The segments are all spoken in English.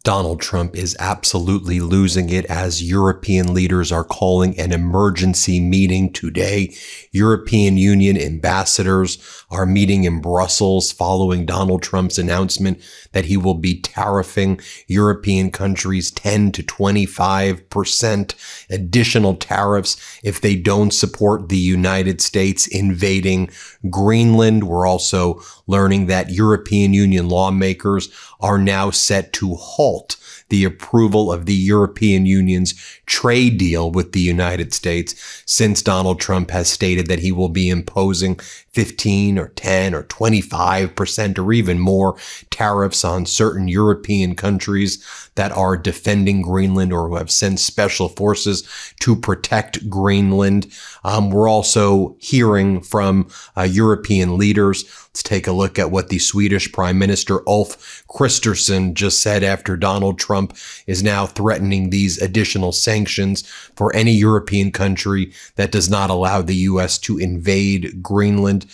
Donald Trump is absolutely losing it as European leaders are calling an emergency meeting today. European Union ambassadors are meeting in Brussels following Donald Trump's announcement that he will be tariffing European countries 10 to 25% additional tariffs if they don't support the United States invading Greenland. We're also learning that European Union lawmakers are now set to halt the approval of the European Union's trade deal with the United States, since Donald Trump has stated that he will be imposing 15 or 10 or 25% or even more tariffs on certain European countries that are defending Greenland or who have sent special forces to protect Greenland. We're also hearing from European leaders. Let's take a look at what the Swedish Prime Minister Ulf Kristersson just said after Donald Trump is now threatening these additional sanctions for any European country that does not allow the U.S. to invade Greenland.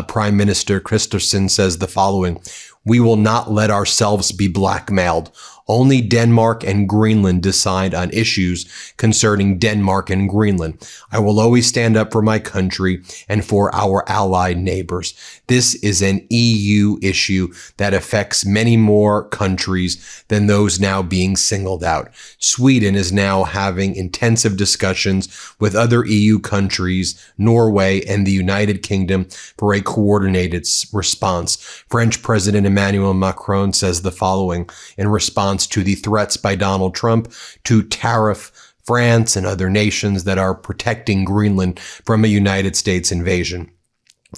Prime Minister Kristersson says the following: "We will not let ourselves be blackmailed. Only Denmark and Greenland decide on issues concerning Denmark and Greenland. I will always stand up for my country and for our allied neighbors. This is an EU issue that affects many more countries than those now being singled out. Sweden is now having intensive discussions with other EU countries, Norway and the United Kingdom, for a coordinated response." French President Emmanuel Macron says the following in response to the threats by Donald Trump to tariff France and other nations that are protecting Greenland from a United States invasion.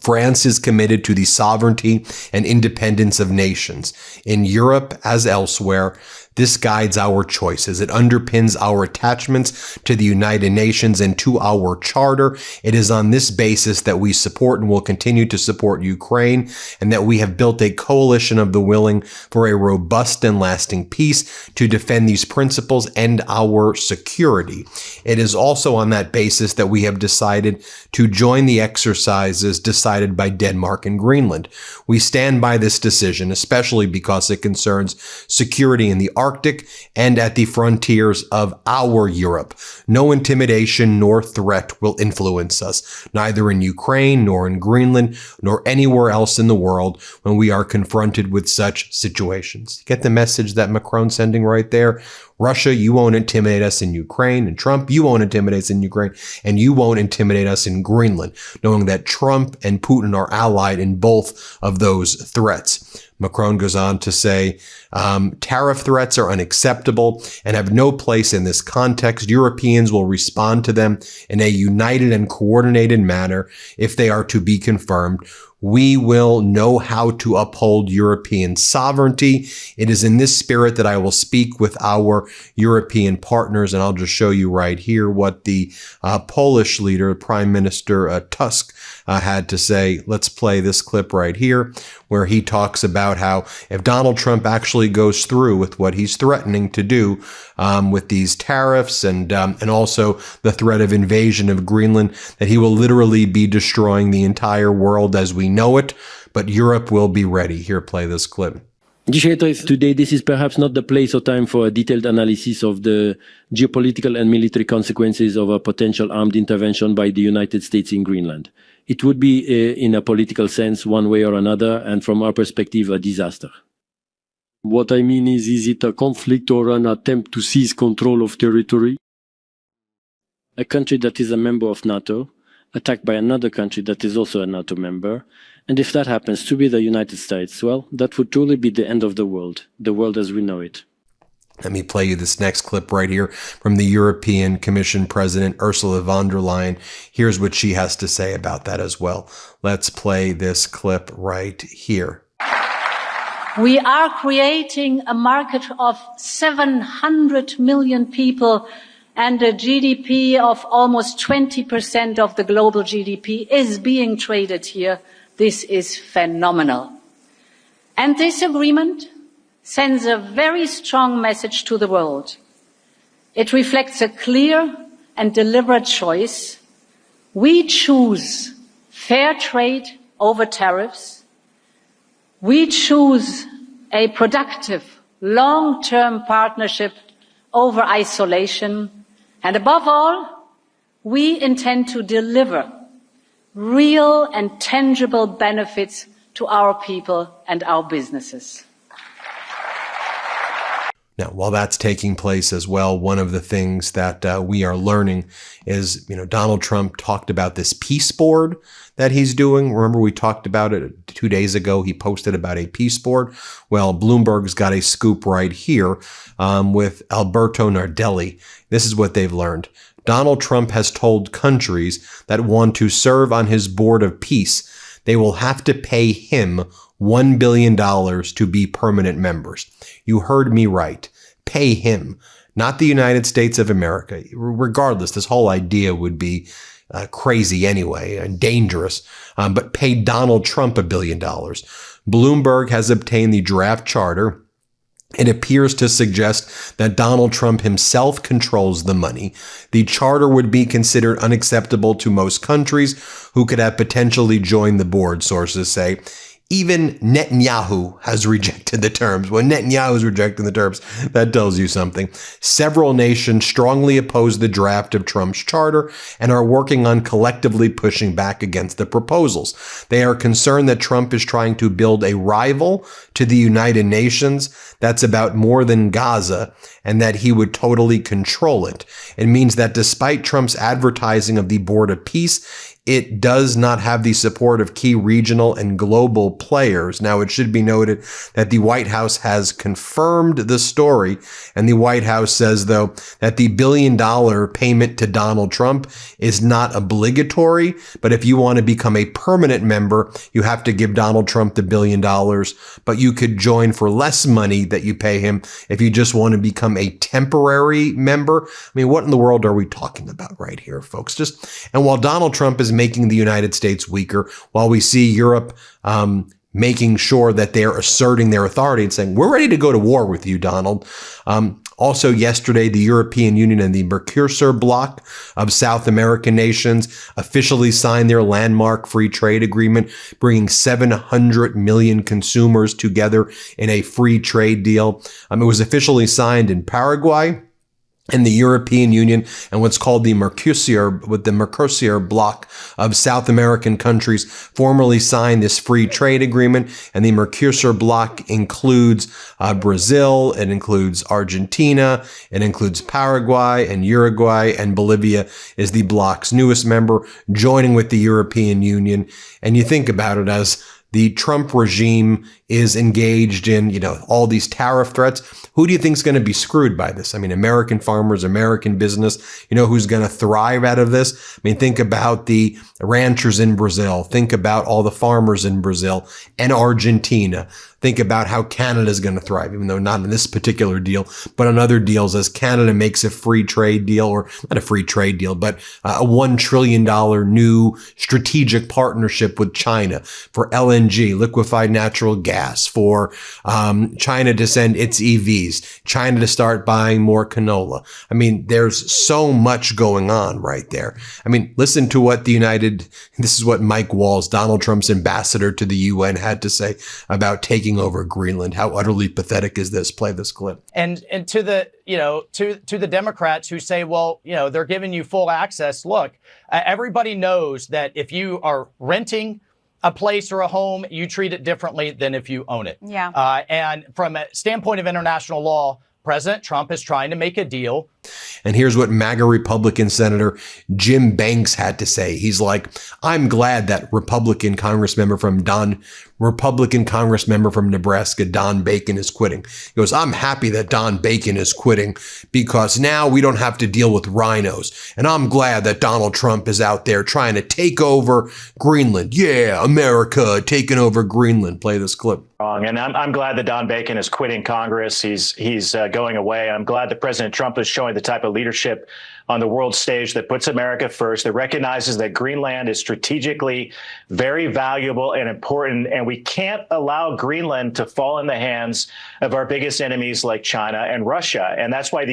"France is committed to the sovereignty and independence of nations. In Europe, as elsewhere, this guides our choices. It underpins our attachments to the United Nations and to our charter. It is on this basis that we support and will continue to support Ukraine, and that we have built a coalition of the willing for a robust and lasting peace to defend these principles and our security. It is also on that basis that we have decided to join the exercises decided by Denmark and Greenland. We stand by this decision, especially because it concerns security in the Arctic and at the frontiers of our Europe. No intimidation nor threat will influence us, neither in Ukraine nor in Greenland nor anywhere else in the world when we are confronted with such situations." Get the message that Macron's sending right there? Russia, you won't intimidate us in Ukraine, and Trump, you won't intimidate us in Ukraine, and you won't intimidate us in Greenland, knowing that Trump and Putin are allied in both of those threats. Macron goes on to say, tariff threats are unacceptable and have no place in this context. Europeans will respond to them in a united and coordinated manner if they are to be confirmed. We will know how to uphold European sovereignty. It is in this spirit that I will speak with our European partners. And I'll just show you right here what the Polish leader, Prime Minister Tusk, had to say. Let's play this clip right here, where he talks about how if Donald Trump actually goes through with what he's threatening to do with these tariffs and also the threat of invasion of Greenland, that he will literally be destroying the entire world as we know it, but Europe will be ready. Here, play this clip. Today, this is perhaps not the place or time for a detailed analysis of the geopolitical and military consequences of a potential armed intervention by the United States in Greenland. It would be, in a political sense, one way or another, and from our perspective, a disaster. What I mean is it a conflict or an attempt to seize control of territory? A country that is a member of NATO, attacked by another country that is also a NATO member, and if that happens to be the United States, well, that would truly be the end of the world as we know it. Let me play you this next clip right here from the European Commission President Ursula von der Leyen. Here's what she has to say about that as well. Let's play this clip right here. We are creating a market of 700 million people, and a GDP of almost 20% of the global GDP is being traded here. This is phenomenal. And this agreement sends a very strong message to the world. It reflects a clear and deliberate choice. We choose fair trade over tariffs. We choose a productive long-term partnership over isolation. And above all, we intend to deliver real and tangible benefits to our people and our businesses. Now, while that's taking place as well, one of the things that we are learning is, Donald Trump talked about this peace board that he's doing. Remember, we talked about it 2 days ago. He posted about a peace board. Well, Bloomberg's got a scoop right here with Alberto Nardelli. This is what they've learned. Donald Trump has told countries that want to serve on his board of peace, they will have to pay him $1 billion to be permanent members. You heard me right. Pay him, not the United States of America. Regardless, this whole idea would be crazy anyway and dangerous, but pay Donald Trump $1 billion. Bloomberg has obtained the draft charter. It appears to suggest that Donald Trump himself controls the money. The charter would be considered unacceptable to most countries who could have potentially joined the board, sources say. Even Netanyahu has rejected the terms. When Netanyahu is rejecting the terms, that tells you something. Several nations strongly oppose the draft of Trump's charter and are working on collectively pushing back against the proposals. They are concerned that Trump is trying to build a rival to the United Nations that's about more than Gaza and that he would totally control it. It means that despite Trump's advertising of the Board of Peace, it does not have the support of key regional and global players. Now, it should be noted that the White House has confirmed the story, and the White House says, though, that the $1 billion payment to Donald Trump is not obligatory, but if you want to become a permanent member, you have to give Donald Trump the $1 billion, but you could join for less money that you pay him if you just want to become a temporary member. I mean, what in the world are we talking about right here, folks? And while Donald Trump is making the United States weaker, while we see Europe making sure that they're asserting their authority and saying, we're ready to go to war with you, Donald. Also yesterday, the European Union and the Mercosur bloc of South American nations officially signed their landmark free trade agreement, bringing 700 million consumers together in a free trade deal. It was officially signed in Paraguay. And the European Union and what's called the Mercosur bloc of South American countries formally signed this free trade agreement. And the Mercosur bloc includes Brazil, it includes Argentina, it includes Paraguay and Uruguay, and Bolivia is the bloc's newest member, joining with the European Union. And you think about it, as the Trump regime is engaged in, all these tariff threats, who do you think is going to be screwed by this? I mean, American farmers, American business, who's going to thrive out of this? I mean, think about the ranchers in Brazil. Think about all the farmers in Brazil and Argentina. Think about how Canada is going to thrive, even though not in this particular deal, but on other deals, as Canada makes a free trade deal, or not a free trade deal, but a $1 trillion new strategic partnership with China for LNG, liquefied natural gas, for China to send its EVs, China to start buying more canola. I mean, there's so much going on right there. I mean, listen to what this is what Mike Walls, Donald Trump's ambassador to the UN, had to say about taking over Greenland. How utterly pathetic is this? Play this clip. And to the to the Democrats who say, well, they're giving you full access. Look, everybody knows that if you are renting a place or a home, you treat it differently than if you own it. Yeah. And from a standpoint of international law, President Trump is trying to make a deal. And here's what MAGA Republican Senator Jim Banks had to say. He's like, I'm glad that Republican Congress member from Nebraska, Don Bacon, is quitting. He goes, I'm happy that Don Bacon is quitting because now we don't have to deal with rhinos. And I'm glad that Donald Trump is out there trying to take over Greenland. Yeah, America taking over Greenland. Play this clip. And I'm glad that Don Bacon is quitting Congress. He's going away. I'm glad that President Trump is showing the type of leadership on the world stage that puts America first, that recognizes that Greenland is strategically very valuable and important, and we can't allow Greenland to fall in the hands of our biggest enemies like China and Russia. And that's why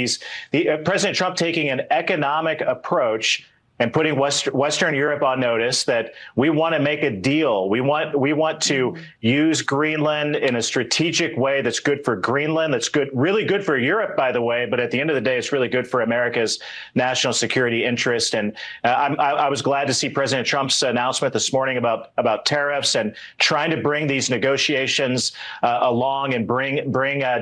President Trump taking an economic approach and putting Western Europe on notice that we want to make a deal. We want to use Greenland in a strategic way that's good for Greenland, that's really good for Europe, by the way. But at the end of the day, it's really good for America's national security interest. And I was glad to see President Trump's announcement this morning about tariffs and trying to bring these negotiations along and bring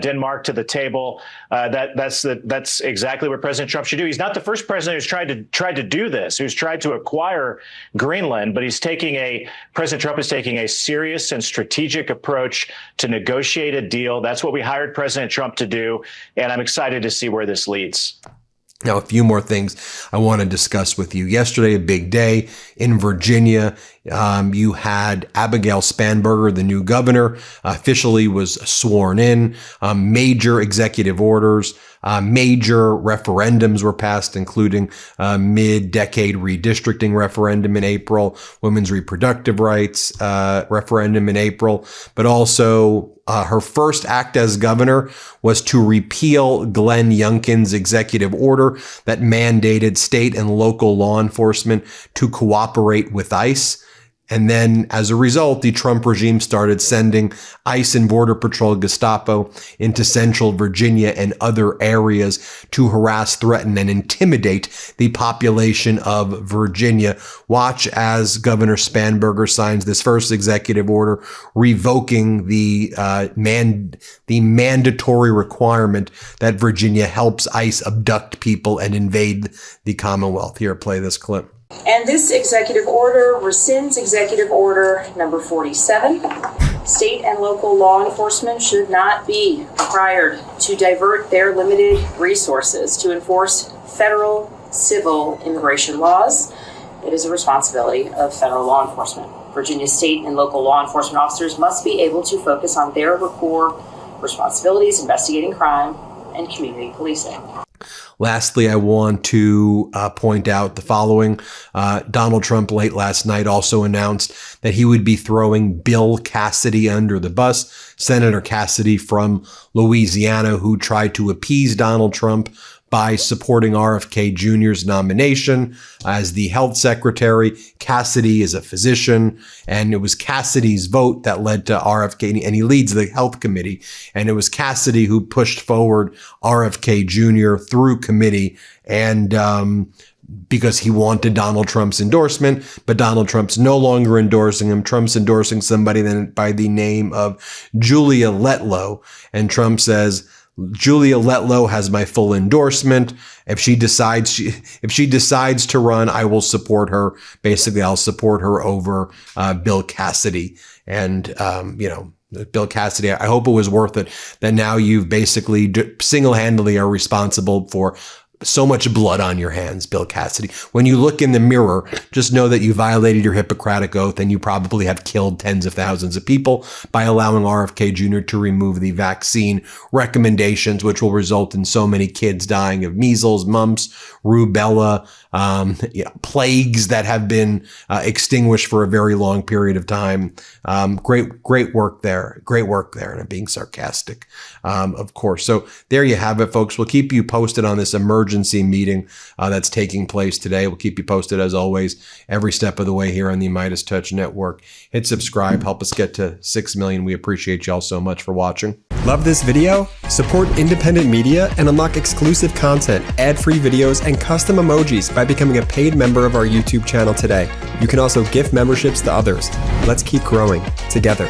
Denmark to the table. That's exactly what President Trump should do. He's not the first president who's tried to do this, who's tried to acquire Greenland, but President Trump is taking a serious and strategic approach to negotiate a deal. That's what we hired President Trump to do, and I'm excited to see where this leads. Now, a few more things I want to discuss with you. Yesterday, a big day in Virginia. You had Abigail Spanberger, the new governor, officially was sworn in. Major executive orders, major referendums were passed, including mid-decade redistricting referendum in April, women's reproductive rights referendum in April, but also her first act as governor was to repeal Glenn Youngkin's executive order that mandated state and local law enforcement to cooperate with ICE. And then as a result, the Trump regime started sending ICE and Border Patrol Gestapo into central Virginia and other areas to harass, threaten, and intimidate the population of Virginia. Watch as Governor Spanberger signs this first executive order revoking the mandatory requirement that Virginia helps ICE abduct people and invade the Commonwealth. Here, play this clip. And this executive order rescinds executive order number 47. State and local law enforcement should not be required to divert their limited resources to enforce federal civil immigration laws. It is a responsibility of federal law enforcement. Virginia state and local law enforcement officers must be able to focus on their core responsibilities, investigating crime and community policing. Lastly, I want to point out the following. Donald Trump late last night also announced that he would be throwing Bill Cassidy under the bus. Senator Cassidy from Louisiana, who tried to appease Donald Trump by supporting RFK Jr.'s nomination as the health secretary. Cassidy is a physician, and it was Cassidy's vote that led to RFK, and he leads the health committee. And it was Cassidy who pushed forward RFK Jr. through committee, and because he wanted Donald Trump's endorsement, but Donald Trump's no longer endorsing him. Trump's endorsing somebody then by the name of Julia Letlow, and Trump says, Julia Letlow has my full endorsement. If she decides to run, I will support her. Basically, I'll support her over Bill Cassidy. And Bill Cassidy, I hope it was worth it that now you've basically single-handedly are responsible for so much blood on your hands, Bill Cassidy. When you look in the mirror, just know that you violated your Hippocratic oath and you probably have killed tens of thousands of people by allowing RFK Jr. to remove the vaccine recommendations, which will result in so many kids dying of measles, mumps, rubella, plagues that have been extinguished for a very long period of time. Great work there. Great work there. And I'm being sarcastic, of course. So there you have it, folks. We'll keep you posted on this emergency meeting that's taking place today. We'll keep you posted, as always, every step of the way here on the MeidasTouch Network. Hit subscribe. Help us get to 6 million. We appreciate y'all so much for watching. Love this video? Support independent media and unlock exclusive content, ad-free videos, and custom emojis by becoming a paid member of our YouTube channel today. You can also gift memberships to others. Let's keep growing together.